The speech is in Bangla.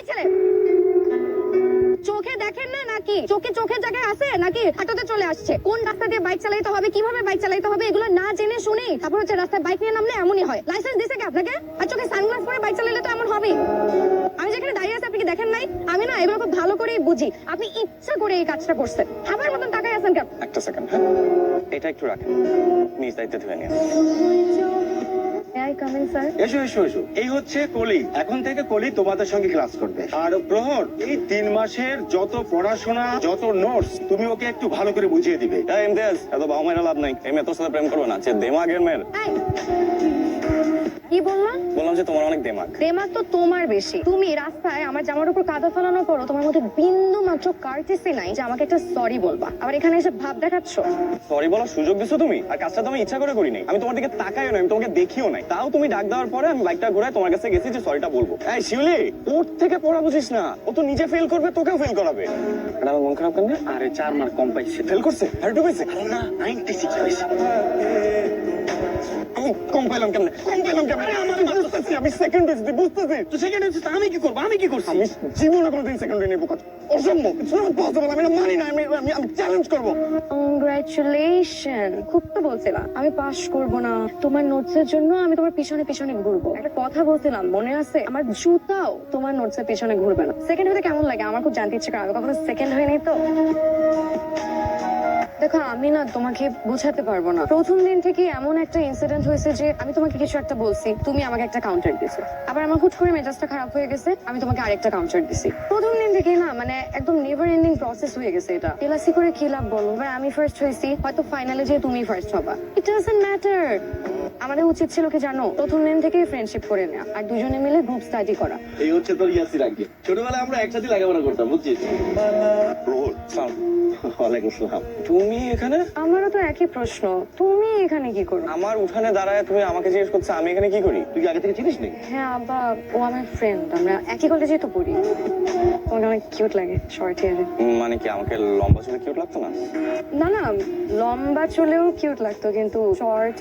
ওই ছেলে চোখে দেখেন না নাকি? চোখের জায়গায় আছে নাকি হাঁটাতে চলে আসছে? কোন রাস্তা দিয়ে বাইক চালাতে হবে, কিভাবে বাইক চালাতে হবে, এগুলো না জেনে শুনে তারপর হচ্ছে রাস্তায় বাইক নিয়ে নামলে এমনই হয়। লাইসেন্স দিছে কি আপনাকে? আর চোখে সানগ্লাস পরে বাইক চালালে তো এমন হবেই। আমি যেখানে দাঁড়িয়ে আছি আপনি কি দেখেন নাই? আমি না এগুলো খুব ভালো করেই বুঝি। আপনি ইচ্ছা করে এই কাজটা করছেন। আমার মতন তাকাই আছেন কেন? একটা সেকেন্ড, হ্যাঁ এটা একটু রাখেন, নিজ দায়িত্বে ধুয়ে নিন। এসো এসো এসো, এই হচ্ছে কলি। এখন থেকে কলি তোমাদের সঙ্গে ক্লাস করবে। আর প্রহর, এই 3 মাসের যত পড়াশোনা, যত নোটস তুমি ওকে একটু ভালো করে বুঝিয়ে দিবে। এই ইমতিয়াজ, এত বাবা মায়ের লাভ নাই। এই মেয়ে তোর সাথে প্রেম করবে না, যে দেমাগের মেয়ের। এই, কি বললাম? বললাম যে তোমার অনেক দেমাগ। প্রেমা তো তোমার বেশি। তুমি রাস্তায় আমার জামার উপর কাদা ফেলানোর পরও তোমার মধ্যে বিন্দু মাত্র কার্টেসি নাই যে আমাকে একটা সরি বলবা। আবার এখানে এসে ভাব দেখাচ্ছ। সরি বলার সুযোগ দিছো তুমি, আর কাজটা তো আমি ইচ্ছা করে করি নাই। আমি তোমার দিকে তাকাইও না, আমি তোমাকে দেখিও নাই। তাও তুমি ডাক দেওয়ার পরে আমি বাইকটা ঘুরায় তোমার কাছে গেছি যে সরিটা বলবো। এই শিউলি, ওর থেকে পড়া বুঝিস না। ও তো নিজে ফেল করবে, তোকেও ফেল করাবে। এটা আমার মন খারাপ কেন? আরে 4 মার্ক কম পাইছে। ফেল করছে আর একটু পেয়েছে না 96 পাইছে। আমি কম পাইলাম কেমনে? আমি সেকেন্ড হয়েছি, বুঝতেছি। তো সেকেন্ড হচ্ছে আমি কি করব? আমি কি করছি? আমি জীবনে কোনোদিন সেকেন্ড হয়ে নেবো, অসম্ভব। It's not possible, আমি এটা মানি না। আমি চ্যালেঞ্জ করবো। কংগ্রাচুলেশন, খুব তো বলছিলাম আমি পাস করব না। তোমার নোটসের জন্য আমি তোমার পিছনে পিছনে ঘুরবো। একটা কথা বলছিলাম মনে আছে? আমার জুতাও তোমার নোটসের পিছনে ঘুরবে না। সেকেন্ড হতে কেমন লাগে আমার খুব জানতে ইচ্ছে করে। আমি কখনো সেকেন্ড হয়নি তো। দেখো আমি না তোমাকে বোঝাতে পারবো না। প্রথম দিন থেকে এমন একটা ইনসিডেন্ট হয়েছে যে আমি তোমাকে কিছু একটা বলছি, তুমি আমাকে একটা কাউন্টার দিছো। আবার আমার হুট করে মেজাজটা খারাপ হয়ে গেছে, আমি তোমাকে আরেকটা কাউন্টার দিছি। প্রথম দিন থেকে না মানে একদম নেভার এন্ডিং প্রসেস হয়ে গেছে এটা। এলাসি করে কি লাভ বলো? এবার আমি ফার্স্ট হয়েছি, হয়তো ফাইনালে যে তুমি ফার্স্ট হবা। It doesn't matter. আমাদের উচিত ছিল কি জানো? প্রথম দিন থেকে ফ্রেন্ডশিপ করে নেওয়া আর দুজনে মিলে গ্রুপ স্টাডি করা। এই হচ্ছে তোর ইয়াসির আঙ্কেল। ছোটবেলায় আমরা একসাথে লেখাপড়া করতাম, বুঝছিস? রোল সালাম। ওয়ালাইকুম আসসালাম। তুমি এখানে? আমারও তো একই প্রশ্ন, তুমি এখানে কি করো? আমার উঠানে দাঁড়ায় তুমি আমাকে জিজ্ঞেস করছো আমি এখানে কি করি। তুই কি আগে থেকে চিনিস নি? হ্যাঁ আব্বা, ও আমার ফ্রেন্ড, আমরা একই কলেজে তো পড়ি। তোমাকে অনেক কিউট লাগে শর্ট হেয়ারে। মানে কি আমাকে লম্বা চুলে কিউট লাগতো না? না না, লম্বা চুলেও কিউট লাগতো কিন্তু শর্ট